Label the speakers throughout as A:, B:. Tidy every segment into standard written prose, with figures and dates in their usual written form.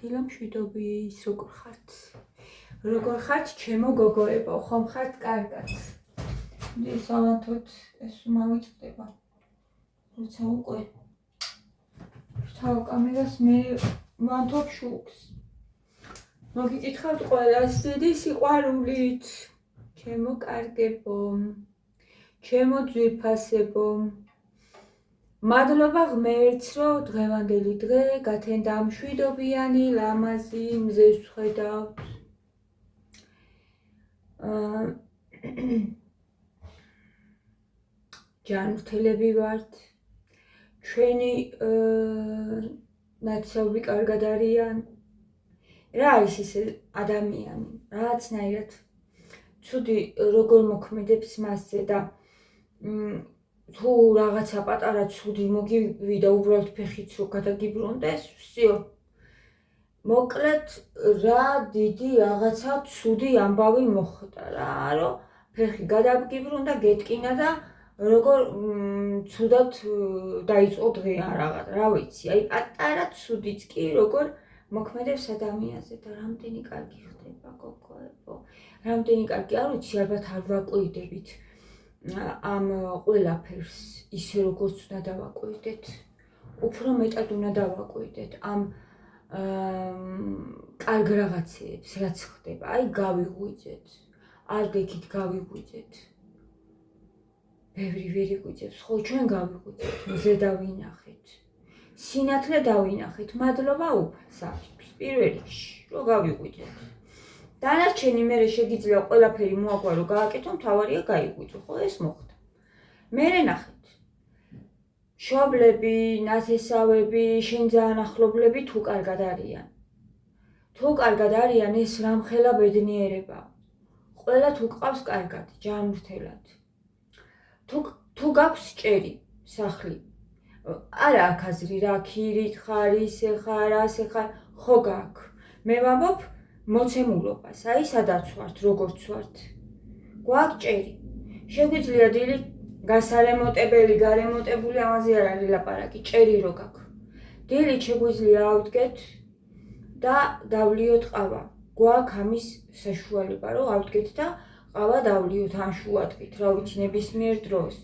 A: დილა მშვიდობის, როგორ ხართ ჩემო გოგოებო, ხომ ხართ კარგად? ეს ავანთოთ ეს მომიწდება. როცა უკვე თავ კამერას მე ვანთობ შუქს. მოგიკითხავთ ყველას დიდი სიყვარულით, ჩემო კარგებო, ჩემო ძვირფასებო. მადლობა ღმერთს, რომ დღევანდელი დღე გათენდა მშვიდობიანი, ლამაზი, მზეს ვხედავთ. ჯანმრთელები ვართ, ჩვენი ნაცნობი კარგად არიან. რა არის ეს ადამიანი, რაღაცნაირად ცუდი როგორ მოქმედებს მასზე და თუ რაღაცა პატარა ცუდი მოგივიდა უბრალოდ ფეხიც რო გადაგიბრუნდეს, всё. მოკლედ რა დიდი რაღაცა ცუდი ამბავი მოხდა რა, რომ ფეხი გადაგიბრუნდა, გეტკინა და როგორ ცუდად დაიწყო დღე რაღაც, რა ვიცი, აი პატარა ცუდიც კი როგორ მოქმედებს ადამიანზე და რამდენი კარგი ხდება გოგოებო. რამდენი კარგი, არ ვიცი, ალბათ არ ვაკვირდებით ამ ყველაფერს ისე როგორც უნდა დავაკვირდეთ. უფრო მეტად უნდა დავაკვირდეთ ამ კარგ რაღაცებს, რაც ხდება. აი გავიღვიძეთ, არ გექით გავიღვიძეთ. ბევრი ვერ იგვიძებს, ხო ჩვენ გავიღვიძეთ, მზე დავინახეთ. სინათლე დავინახეთ, მადლობა უფალს პირველ რიგში, რომ გავიღვიძეთ. დანარჩენი მერე შეგიძლია ყველაფერი მოაგვარო, გააკეთო, მთავარია გაიღვიძო, ხო ეს მოხდა. მერე ნახეთ. მშობლები, ნათესავები, შენ ძალიან ახლობლები თუ კარგად არიან. თუ კარგად არიან, ეს რამხელა ბედნიერება. ყველა თუ ყავს კარგად, ჯანმრთელად. თუ გაქვს ჭერი, სახლი. არა აქ აზრი რა, ქირით ხარ, ისე ხარ, ასე ხარ, ხო გაქვს. მე ვამბობ მოცემულობას, აი სადაც ვართ, როგორც ვართ. გვაქვს ჭერი. შეგვიძლია დილი გასარემონტებელი, გარემონტებული, ამაზე არ არის ლაპარაკი, ჭერი რო გაქვს. დილით შეგვიძლია ავდგეთ და დავლიოთ ყავა. გვაქვს ამის საშუალება, რომ ავდგეთ და ყავა დავლიოთ, ან შუადღით, რა ვიცი, ნებისმიერ დროს.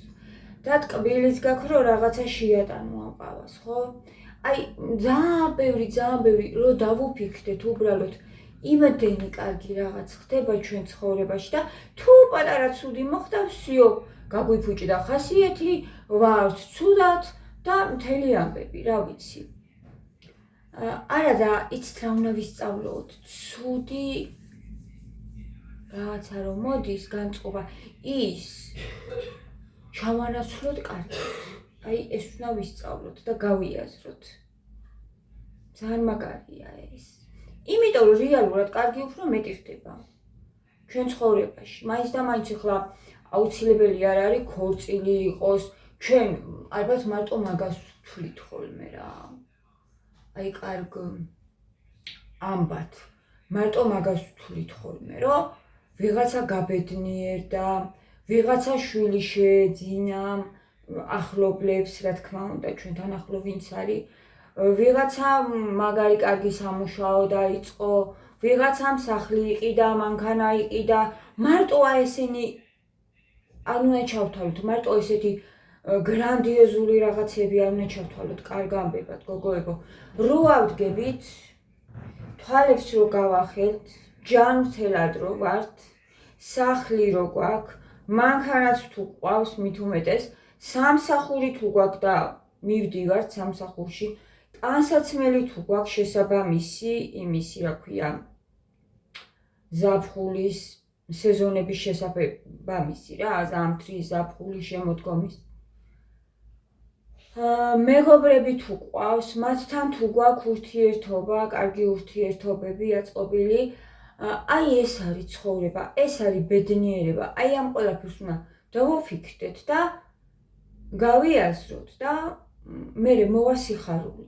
A: და ტკბილიც გაქვს, რომ რაღაცა შეატანო ამ ყავას, ხო? აი ძალიან ბევრი, რომ დავუფიქრდეთ უბრალოდ იმდენი კარგი რაღაც ხდება ჩვენ ცხოვრებაში და თუ პატარა ცუდი მოხდა, всё, გაგვიფუჭდა ხასიათი, ვართ ცუდად და მთელი ამბები, რა ვიცი. არა და იცით რა უნდა ვისწავლოთ, ცუდი რაღაცა რომ მოდის განწყობა, ის ჩავანაცვლოთ კარგად. აი ეს უნდა ვისწავლოთ და გავიაზროთ. ძალიან მაგარია ეს. იმიტომ რომ რეალურად კარგი უფრო მეტი ხდება ჩვენ ცხოვრებაში. მაინც და მაინც ახლა აუცილებელი არ არის ქორწილი იყოს. ჩვენ ალბათ მარტო მაგას ვთვლით ხოლმე რა. აი კარგ ამბად. მარტო მაგას ვთვლით ხოლმე, რომ ვიღაცა გაბედნიერდა, ვიღაცა შვილი შეეძინა ახლობლებს, რა თქმა უნდა, ჩვენთან ახლო ვინც არის. ვიღაცა მაგარი კარგი სამუშაო დაიწყო, ვიღაცამ სახლი იყიდა, მანქანა იყიდა, მარტო აი ესენი არ უნდა ჩავთვალოთ, მარტო ესეთი გრანდიოზული რაღაცები არ უნდა ჩავთვალოთ, კარგ ამბებად, გოგოებო. რო ავდგებით, თვალებს რო გავახელთ, ჯანმრთელად რო ვართ, სახლი რო გვაქვს, მანქანაც თუ გვყავს, მით უმეტეს, სამსახური თუ გვაქვს და მივდივართ სამსახურში, ტანსაცმელი თუ გვაქვს შესაბამისი, იმისი, რა ქვია, ზაფხულის სეზონების შესაბამისი რა, ზამთრის, ზაფხულის, შემოდგომის. მეგობრები თუ გვყავს, მათთან თუ გვაქვს ურთიერთობა, კარგი ურთიერთობები აწყობილი, აი ეს არის ცხოვრება, ეს არის ბედნიერება. აი ამ ყველაფერს უნდა დავუფიქრდეთ და გავიაზროთ და მერე მოვა სიხარული.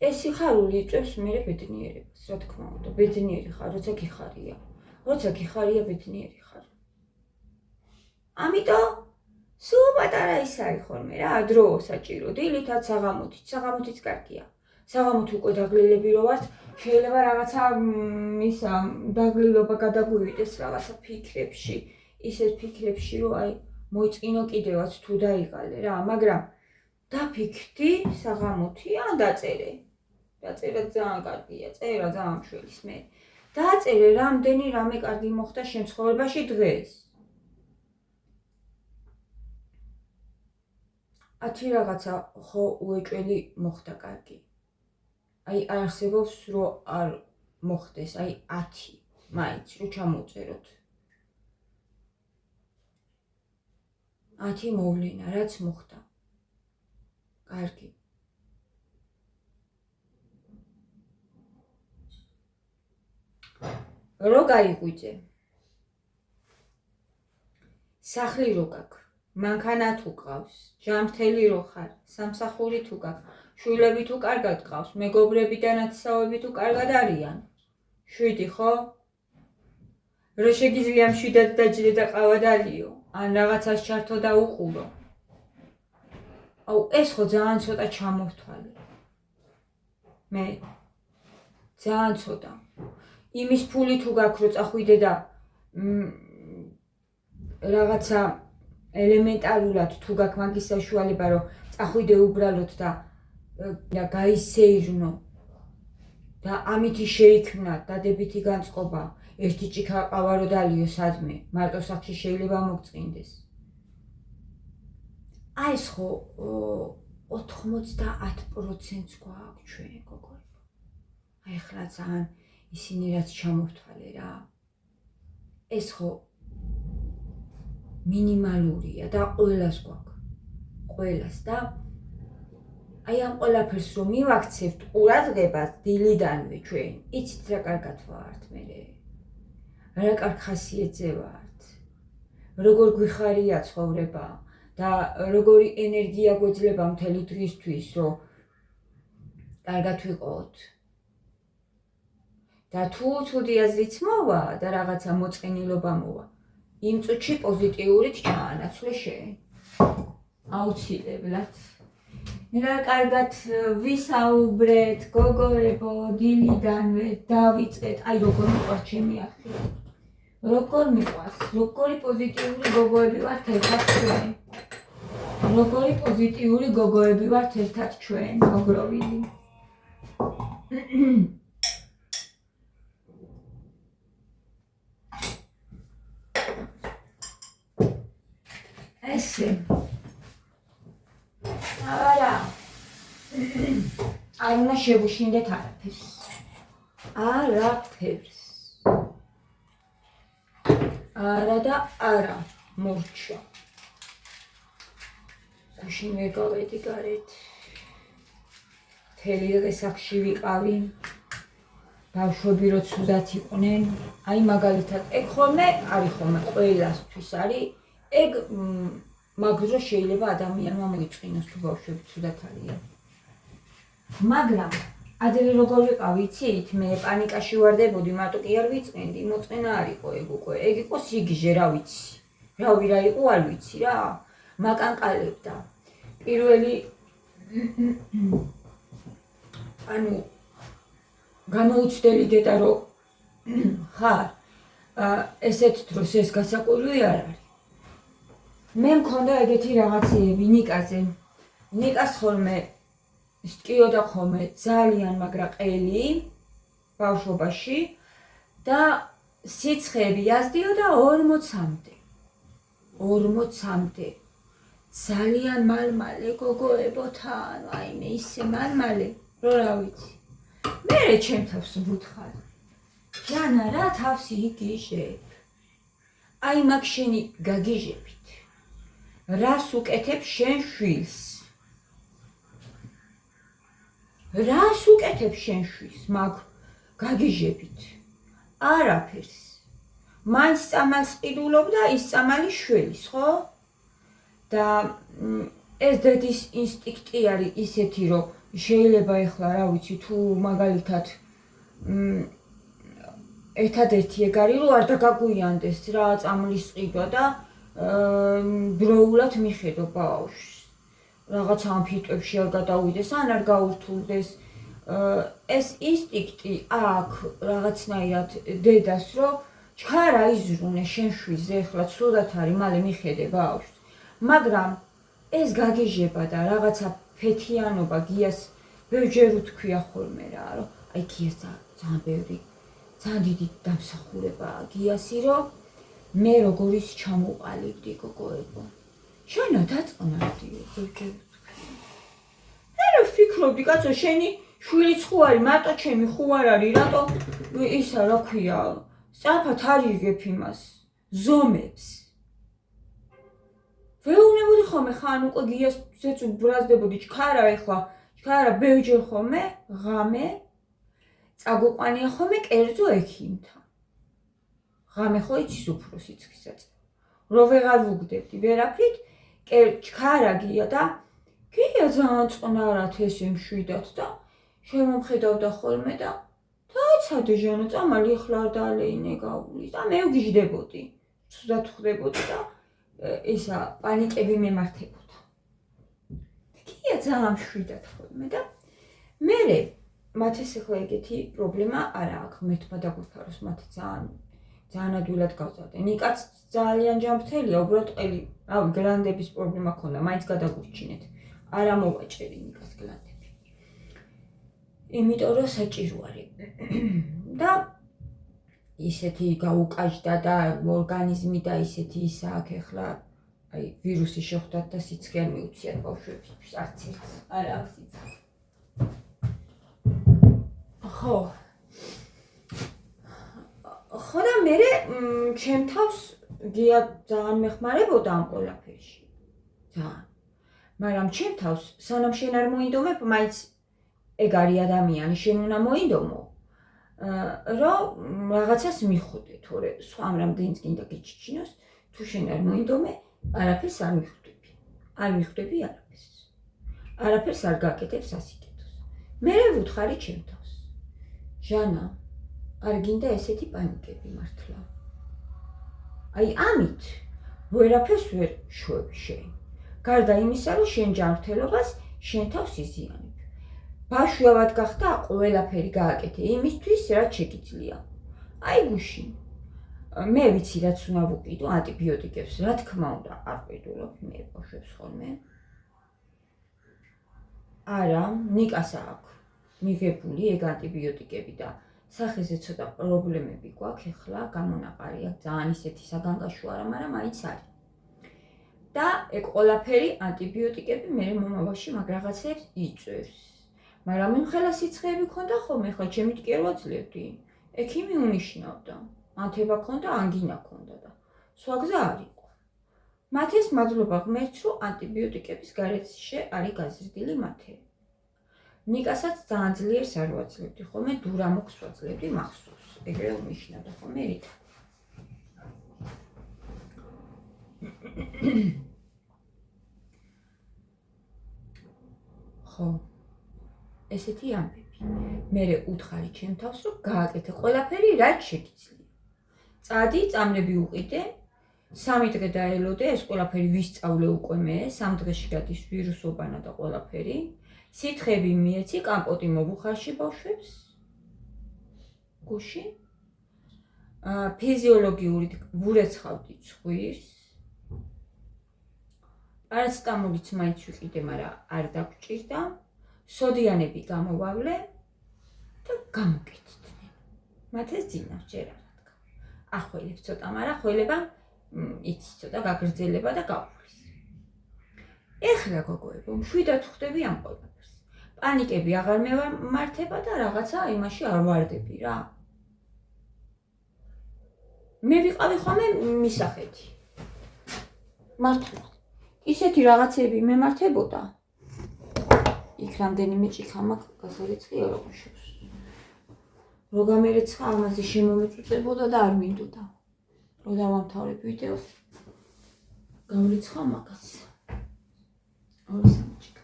A: ეს სიხარული იწვევს მერე ბედნიერებას, რა თქმა უნდა, ბედნიერი ხარ, როცა გიხარია. როცა გიხარია, ბედნიერი ხარ. ამიტომ სულ პატარა ის არის ხოლმე რა, დრო საჭირო, დილითაც საღამოთიც კარგია. საღამოთი უკვე დაგლილები რო ვართ, შეიძლება რაღაცა ისა დაგლილობა გადაგვივიდეს რაღაცა ფიქრებში, ისეთ ფიქრებში, რომ აი მოიწყინო კიდევაც თუ დაიღალე რა, მაგრამ დაფიქრდი საღამოთი ან დაწერე. დაწერა ძალიან კარგია, წერა ძალიან მშველის მე. დაწერე რამდენი რამე კარგი მოხდა შენ ცხოვრებაში დღეს. 10 რაღაცა ხო უეჭველი მოხდა კარგი. აი არ არსებობს რომ არ მოხდეს, აი 10 მაინც რო ჩამოვწეროთ. 10 მოვლენა რაც მოხდა. კარგი. რო გაიღვიძე. სახლი რო გაქვს, მანქანა თუ ყავს, ჯანმრთელი რო ხარ, სამსახური თუ გაქვს, შვილები თუ კარგად ყავს, მეგობრები და ნათესავები თუ კარგად არიან. 7 ხო? რო შეგიძლია მშვიდად დაჯდე და ყავადალიო, ან რაღაცას ჩართო და უყურო. აუ ეს ხო ძალიან ცოტა ჩამოვთვალე. მე ძალიან ცოტა. იმის ფული თუ გაქვს რო წახვიდე და რაღაცა ელემენტარულად თუ გაქვს მაგის საშუალება რომ წახვიდე უბრალოდ და გაისეირნო და ამითი შეიქმნა დადებითი განწყობა ერთი ჭიქა ყავა რო დალიო სადმე მარტო სახში შეიძლება მოგწყინდეს. აი ეს ხო 90% გვაქვს ჩვენ გოგოებო. აი ხლა ძალიან ისინი რაც ჩამოვთვალე რა. ეს ხო მინიმალურია და ყველას გვაქვს. ყველას და აი ამ ყველაფერს რომ მივაქცევთ ყურადღებას დილიდანვე ჩვენ, იცით რა კარგად ვართ მე. რა კარგ ხასიათზე ვართ. როგორ გვიხარია ცხოვრება და როგორი ენერგია გვეძლება მთელი დღისთვის რომ კარგად ვიყოთ. და თუ ცუდი აზრიც მოვა და რაღაცა მოწყენილობა მოვა, იმ წუთში პოზიტიურით ჩაანაცვლე შენ. აუცილებლად. რა კარგად ვისაუბრეთ, გოგოებო, დილიდანვე დავიწყეთ. აი როგორ მიყვარს ჩემი ახალი. როგორ მიყვარს, როგორი პოზიტიური გოგოები ვართ ერთად ჩვენ. როგორი პოზიტიური გოგოები ვართ ერთად ჩვენ, მოგროვილი. ესე. არა. არ უნდა შევუშინდეთ არაფერს. არაფერს. არა და არა მორჩა. გუშინ ვერ გავედი გარეთ. მთელი დღე სახში ვიყავი. ბავშვები რო ცუდად იყვნენ, აი მაგალითად ეგ ხოლმე არის ხოლმე ყველასთვის არის ეგ მაგრო შეიძლება ადამიანმა მოიწყინოს თუ ბავშვები ცუდად არიან. მაგრამ ადრე როგორ ვიყავი იცით, მე პანიკაში ვარდებოდი, მარტო კი არ ვიწყენდი, მოწყენა არ იყო ეგ უკვე. ეგ იყო სიგიჟე, რა ვიცი. რავი რა იყო არ ვიცი რა. მაკანკალებდა. პირველი ანუ გამოუცდელი დედა რო ხარ, ესეთ დროს ეს გასაკვირვი არ არის. მე მქონდა ეგეთი რაღაცეები ნიკაზე. ნიკას ხოლმე სტკიოდა ხოლმე ძალიან მაგრა ყელი ბავშვობაში და სიცხეები აზდიოდა 40-მდე. 40-მდე. ძალიან მალმალე გოგოებოთან, აიმე ისე მალმალე, რო რა ვიცი. მერე ჩემ თავს ვუთხარ. ჯანა რა თავს იგიჟებ. აი მაგ შენი გაგიჟებით. რას უკეთებ შენ შვილს? რას უკეთებ შენ შვილს მაგ გაგიჟებით? არაფერს. მაინც წამალს ყიდულობ და ის წამალი შვილის, ხო? და ეს დედის ინსტინქტი არის ისეთი, რომ შეიძლება ეხლა რა ვიცი, თუ მაგალითად ერთადერთი ეგ არის, რომ არ დაგაგვიანდეს რა წამლის ყიდვა და დროულად მიხედო ბავშვს. რაღაც ამ ფილტვებში არ გადავიდეს, ან არ გაურთულდეს, ეს ინსტინქტი აქვს რაღაცნაირად დედას, რომ ჩქარა იზრუნე შენ შვილზე, ეხლა ცუდად არის, მალე მიხედე ბავშვს. მაგრამ ეს გაგიჟება და რაღაცა ფეთიანობა გიას ბევრჯერ უთქვია ხოლმე რა, რომ აი გიას ძალიან ბევრი, ძალიან დიდი დამსახურებაა გიასი, რომ მე როგორ ის ჩამოყალიბდი გოგოებო. შენო დაწყნარდი ბევრჯერ უთქვია. მე რა ვფიქრობდი, კაცო, შენი შვილიც ხო არის, მარტო ჩემი ხო არ არის, რატო ისა რა ქვია, სწრაფად არიგებ იმას, ზომებს. ვეუბნებოდი ხოლმე ხან უკვე გიას ზეც უბრაზდებოდი, ჩქარა ეხლა, ჩქარა ბევრჯერ ხოლმე, ღამე, წაგვიყვანია ხოლმე კერძო ექიმთან. ღამე ხო იცის უფრო სიცხისაწევ. რო ვეღარ ვუგდებდი ვერაფრით, ჩქარა გია და გია ძალიან წყნარად ესე მშვიდად და შემომხედავდა ხოლმე და დაიცადე ჟანო, წამალი ეხლა არ დაალეინე გავulis და მე ვგიჟდებოდი. ცუდად ხვდებოდი და ისა პანიკები მემართებოდა. გია ძალიან მშვიდად ხოლმე და მე მათ ეს ეხლა ეგეთი პრობლემა არ აქვს, მეთმა დაგვიფაროს მათ ძალიან ადვილად გავზარდე. ნიკაც ძალიან ჯანმრთელია, უბრალოდ ყელი, რავი, გლანდების პრობლემა ქონდა, მაინც გადაგურჩინეთ. არ ამოვაჭერი ნიკას გლანდები. იმიტომ რომ საჭირო არის. და ისეთი გაუკაჟდა და ორგანიზმი და ისეთი ისა აქ ეხლა აი ვირუსი შეხვდათ და სიცხე არ მიუციათ ბავშვებისთვის, არც ერთს არ აქვს სიცხე. ხო და მე ჩემ თავს გია ძალიან მეხმარებოდა ამ ყველაფერში. ძალიან. მაგრამ ჩემ თავს სანამ შენ არ მოინდომებ, მაინც ეგ არის ადამიანი, შენ უნდა მოინდომო. რომ რაღაცას მიხვდე, თორე სხვა ამ რამდენიც გინდა გიჩიჩინოს, თუ შენ არ მოინდომე, არაფერს არ მიხვდები. არ მიხვდები არაფერს. არაფერს არ გაკეთებ სასიკეთოს. მე ვუთხარი ჩემ თავს. ჟანა, არ გინდა ესეთი პანიკები მართლა. აი ამით ვერაფერს ვერ შვებ შენ. გარდა იმისა, რომ შენ ჯანმრთელობას შენ თავს იზიანებ. ბავშვად გახდა ყველაფერი გააკეთე იმისთვის, რაც შეგიძლია. აი გუშინ. მე ვიცი რაც უნდა ვუყიდო ანტიბიოტიკებს, რა თქმა უნდა, არ ვყიდულობ მე ბავშვებს ხოლმე. არა, ნიკას აქვს მიღებული ეგ ანტიბიოტიკები და სახეზე ცოტა პრობლემები გვაქვს ახლა, გამონაყარი აქვს, ძალიან ისეთი საგანგაშო არა, მაგრამ მაინც არის. და ეგ ყველაფერი ანტიბიოტიკები მე მომავალში მაგ რაღაცებს იწვევს. მაგრამ იმხელა სიცხეები ქონდა ხოლმე, ხა ჩემით კი არ ვაძლევდი. ექიმი უნიშნავდა. ანთება ქონდა, ანგინა ქონდა და სხვა გზა არ იყო. მათ ეს მადლობა ღმერთს, რომ ანტიბიოტიკების გარეშე არის გაზრდილი მათე. ნიკასაც ძალიან ძლიერს არ ვაძლევდი ხოლმე, დურამოქს ვაძლევდი მახსოვს. ეგრე უნიშნავდა ხოლმე რით. ხო. ესეთი ამბები. მე უთხარი ჩემ თავს, რომ გააკეთე ყველაფერი, რაც შეგიძლია. წადი, წამლები უყიდე, 3 დღე დაელოდე, ეს ყველაფერი ვისწავლე უკვე მე, 3 დღეში გადის ვირუსობანა და ყველაფერი. სითხები მიეცი, კამპოტი მოვუხარში ბავშვებს. გუშინ. ფიზიოლოგიური ვურეცხავდი ცხვირს. პარაცეტამოლიც მაინც ვიყიდე, მაგრამ არ დაგჭირდა. სოდიანები გამოვავლე და გამოკეთდნენ. მათ ეს ძინავს ჯერ არ რადგა. ახველებს ცოტა, მაგრამ ხველება იცი ცოტა გაგრძელება და გავulis. ეხლა გოგოებო, მშვიდად ხვდები ამ ყველაფერს. პანიკები აღარ მემართება და რაღაცა იმაში არ ვარდები რა. მე ვიყავი ხოლმე მისახედი. მართლა. ისეთი რაღაცები მემართებოდა. იქ რამდენიმე ჭიქა მაქვს გასარიცხია რომ შევს. რო გამერეცხა ამაზე შემომეწუწებოდა და არ მინდოდა. რო დავამთავრებ ვიდეოს. გავრიცხა მაგას. 2-3 ჭიქა.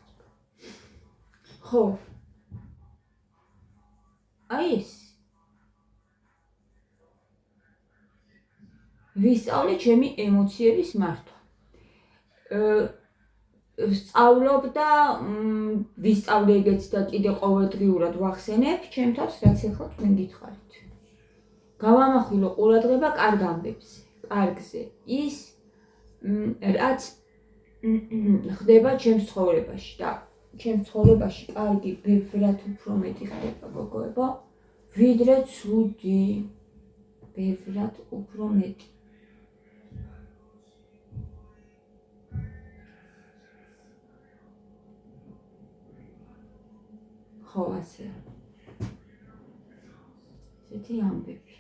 A: ხო. აი ეს. ვისწავლე ჩემი ემოციების მართვა. ვსწავლობ და ვისწავლე ეგეც და კიდე ყოველდღიურად ვახსენებ ჩემ თავს, რაც ახლა თქვენ გითხარით. გავამახვილო ყურადღება კარგ ამბებზე, კარგზე. ის რაც ხდება ჩემს ცხოვრებაში და ჩემს ცხოვრებაში კარგი ბევრად უფრო მეტი ხდება, გოგოებო, ვიდრე ცუდი. ბევრად უფრო მეტი. ხო, ასე. ესეთი ამბები.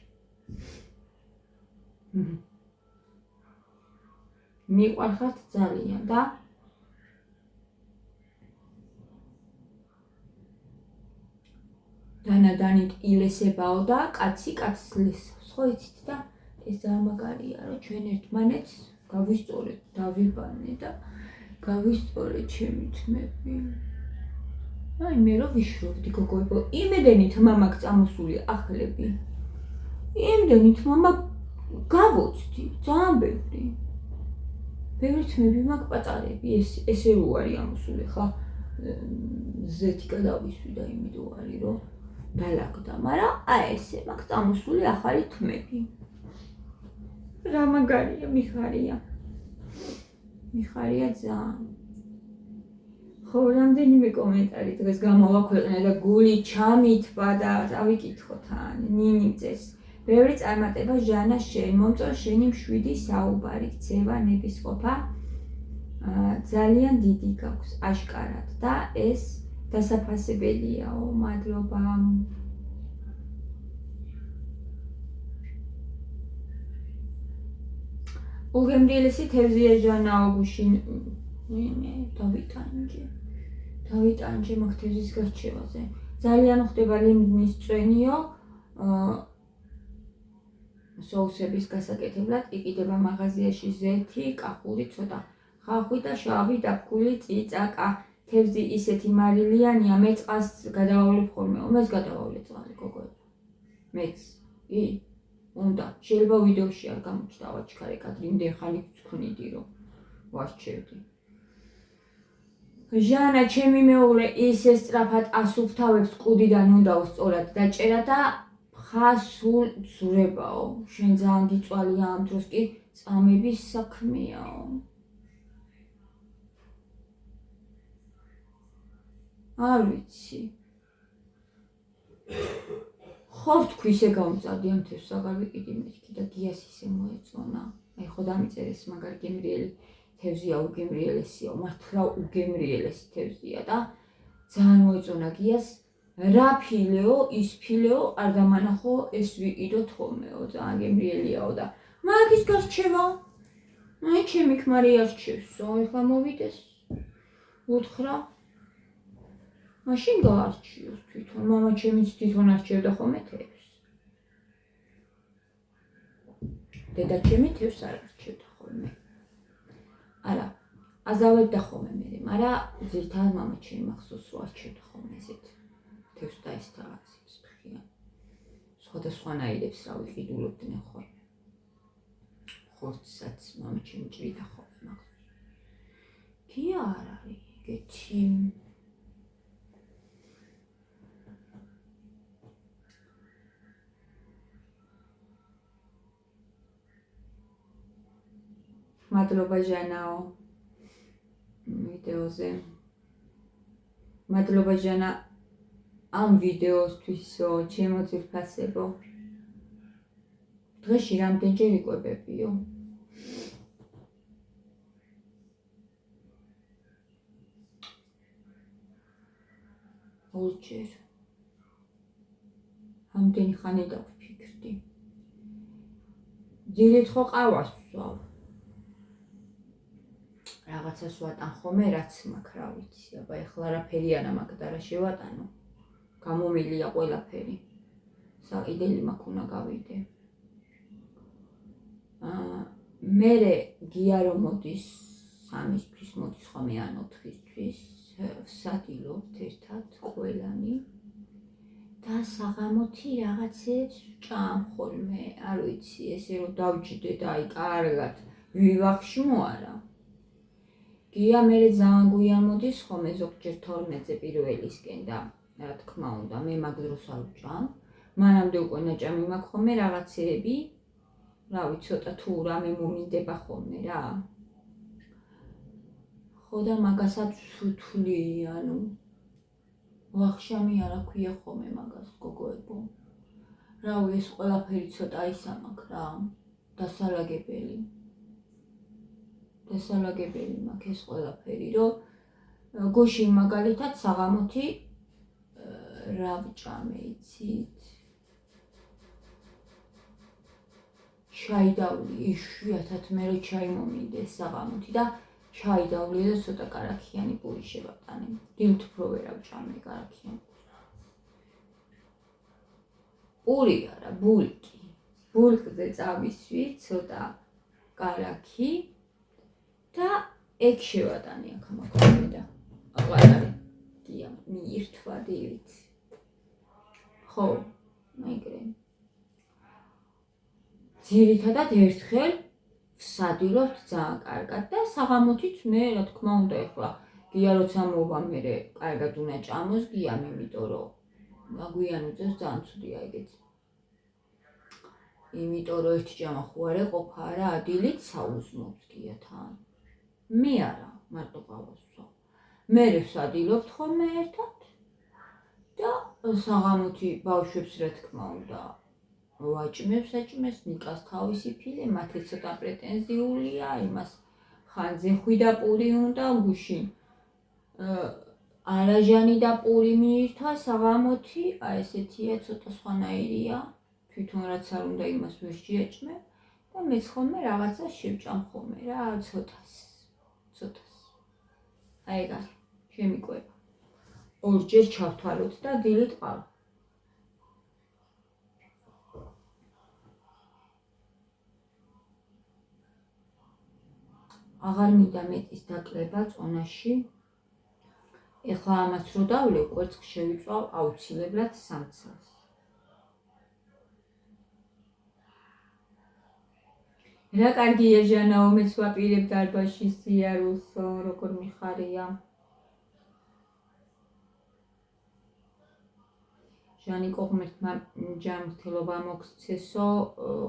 A: მიყვარხართ ძალიან და დანადანით ილესებაო და კაცი კაცს ლესავს, ხო იცით და ეს ძალიან მაგარია, რომ ჩვენ ერთმანეთს გავისწორეთ, დავიბანე და გავისწორეთ ჩემი თმები. აი მე რო ვიშრობდი გოგოებო, იმედენით მამაკ წამოსული ახლები. იმდენით მამა გავოცდი, ძალიან ბევრი. ბევრი თმები მაქვს პაწარები, ესე რო არის ამოსული, ხა ზეთი გადავისვი და იმედო არის, რომ დალაგდა, მაგრამ აი ესე მაქვს წამოსული ახალი თმები. რა მაგარია, მიხარია. მიხარია ძალიან. ხო, რამდენიმე კომენტარი დღეს გამოვაქვეყნე და გული ჩამითბა და ავიკითხოთ ან ნინიძეს. ბევრი წარმატება ჟანა შენ, მომწონს შენი მშვიდი საუბარი, ქცევა, ნებისყოფა. ძალიან დიდი გაქვს აშკარად და ეს დასაფასებელიაო, მადლობა. უგემრიელესი თევზია ჟანაო გუშინ. დავიტანჯე მაგ თევზის გარჩევაზე. ძალიან ხდება ლიმნის წვენიო, соусების გასაკეთებლად იყიდება მაღაზიაში ზეთი, კახური, ცოტა ხახვი და შავი დაფქული წიწაკა. თევზი ისეთი მარილიანია, მე წყალს გადავავლებ ხოლმე. მეც გადავავლე წყალი, გოგოებო. მეც. უნდა. შეიძლება ვიდეოში არ გამოჩნდა ვაჩქარეკად, იმდენ ხანი ვწქვნიდი, რომ ვარჩევდი. ჟანა, ჩემი მეუღლე ისე სწრაფად ასუფთავებს კუდიდან უნდა სწორად დაჭერა და ხასულ ძურებაო. შენ ძალიან გიწვალია ამ დროს კი წამების საქმეაო. არ ვიცი. ხო თქვი ისე გამწარდი ამ თევზს აღარ ვიყიდი მეთქი და გიას ისე მოეწონა. აი ხო დამიწერეს მაგარი გემრიელი თევზია, უგემრიელესია, მართლა უგემრიელესი თევზია და ძალიან მოეწონა გიას. რა ფილეო, ის ფილეო არ დამანახო, ეს ვიყიდოთ ხოლმეო, ძალიან გემრიელიაო და მაგის გარჩევა. აი ჩემი ქმარი არჩევსო, ეხლა მოვიდეს. უთხრა მაშინ გაარჩიოს თვითონ, მამა ჩემიც თვითონ არჩევდა ხოლმე თევზს. დედა ჩემი თევზს არ არჩევდა ხოლმე. არა, აზავებდა ხოლმე მე, მაგრამ ზირთად მამა ჩემი მახსოვს რომ არჩევდა ხოლმე ესეთ თევზს და ეს რაღაცებს ფხიან. სხვადასხვანაირებს რა ვიყიდულობდნენ ხოლმე. ხორცსაც მამა ჩემი ჭრიდა ხოლმე მახსოვს. კი არ არის ეგეთი. მადლობა ჟანაო ვიდეოზე. მადლობა ჟანა ამ ვიდეოსთვისო, ჩემო ძვირფასებო. დღეში რამდენჯერ იკვებებიო? ორჯერ. ამდენი ხანი დავფიქრდი. დილით ხო ყავას ვსვავ. რაღაცას ვატან ხოლმე, რაც მაქვს, რა ვიცი, აბა ეხლა არაფერიანა მაქვს და რა შევატანო. გამომილია ყველაფერი. საყიდელი მაქვს უნდა გავიდე. მერე გია რომ მოდის 3-ისთვის მოდის ხოლმე ან 4-ისთვის, ვსადილობთ ერთად ყველანი და საღამოთი რაღაცებს ვჭამ ხოლმე, არ ვიცი, ესე რომ დავჯდე და აი კარგად ვივახშმო არა. გია მე ძალიან გვიან მოდის ხოლმე ზოგჯერ 12-ზე პირველისკენ და რა თქმა უნდა მე მაგ დროს არ ვჭამ. მანამდე უკვე ნაჭამი მაქვს ხოლმე რაღაცეები. რავი, ცოტა თუ რამე მომინდება ხოლმე რა. ხო და მაგასაც ვთვლი, ანუ ვახშამი არ აქვია ხოლმე მაგას გოგოებო. რავი, ეს ყველაფერი ცოტა ისა მაქვს რა. დასალაგებელი მაქვს ეს ყველაფერი, რომ გუშინ მაგალითად საღამოთი რა ვჭამე, იცით? ჩაი დავლი, იშვიათად მე რო ჩაი მომინდეს საღამოთი და ჩაი დავლი და ცოტა კარაქიანი პური შევატანე. დილით უფრო ვერ ავჭამე კარაქიანი. პური არა, ბულკი. ბულკზე წავისვი, ცოტა კარაქი და ეგ შევატანე აქ მაქვს და აყარი დია მიირთვა დილით. ხო, მეგრე. ძირითადად ერთხელ ვსადილობთ ძალიან კარგად და საღამოთიც მე რა თქმა უნდა ეხლა გია როცა მოვა მე კარგად უნდა ჭამოს გიამ, იმიტომ რომ აგვიან უძებს ძალიან ცუდია ეგეც. იმიტომ რომ ერთი ჭამა ხო არ ეყოფა რა, დილით საუზმობს გიათან. მე არა, მარტო ყავას ვსვამ. მე ვსადილობთ ხოლმე ერთად და საღამოთი ბავშვებს რა თქმა უნდა ვაჭმებს აჭმეს, ნიკას თავისი ფილე, მათი ცოტა პრეტენზიულია, იმას ხანძე ხვიდა პური უნდა გუშინ. არაჟანი და პური მიირთვა საღამოთი, აი ესეთია ცოტა სხვანაირია. თვითონ რაც არ უნდა იმას ვერ შეაჭმე და მეც ხოლმე რაღაცა შევჭამ ხოლმე რა, ცოტას. აი ეგ არის, შემიკვება. ორჯერ ჩავთვალოთ და დილით ყავა. აღარ მინდა მეტის დაკლება წონაში. ეხლა ამას რო დავლევ, კვერცხს შევიწვავ აუცილებლად 3 წელს. რა კარგია ჟანაო, მეც ვაპირებ დარბაზში სიარულსო, როგორ მიხარია. ჟანი კოღმერთმა ჯანმრთელობა მოგცესო,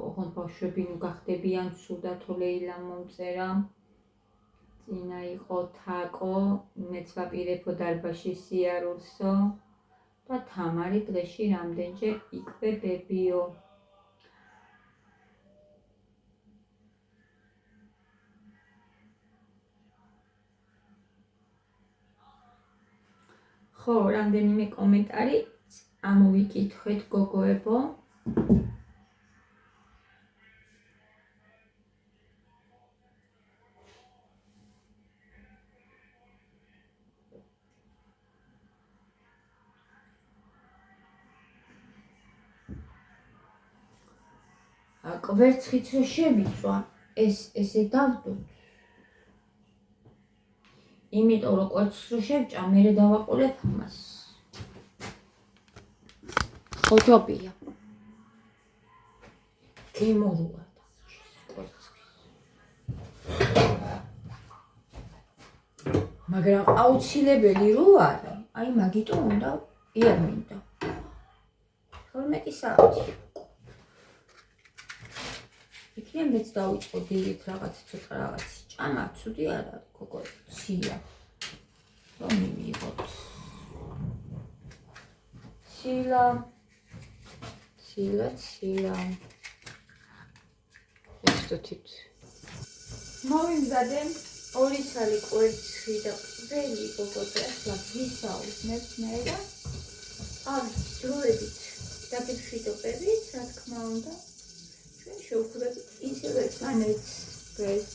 A: ოღონდ ბავშვები ნუ გახდებიან ცუდად ლეილა მომწერა. წინა იყო თაკო, მეც ვაპირებო დარბაზში სიარულსო და თამარი დღეში რამდენჯერ იკვებებიო. ხო, რამდენიმე კომენტარი ამოვიკითხეთ გოგოებო. კვერცხიც რო შევიწვა, ესე დავდოთ. იმიტომ რომ კვერცხს რო შევჭამ, მერე დავაყოლებ ამას. ხოჯობია. გემორუა და კვერცხი. მაგრამ აუცილებელი რო არა, აი მაგიტო უნდა იერმინდა. 12 საათი. იქნებ მეც დავიწყო დილით რაღაც ცოტა რაღაც ჭამა, ცუდი არ არის გოგო, ცილა. რომ მივიღოთ. ცილა. ესწრით. მოვიმზადე 2 ცალი კვერცხი და ყველი გოგოზე ახლა ვისაუბრებ მე და ამის დროებით დაგიფრიდობებით, რა თქმა უნდა. შევხვდებით ისევე წანეთ დღეს.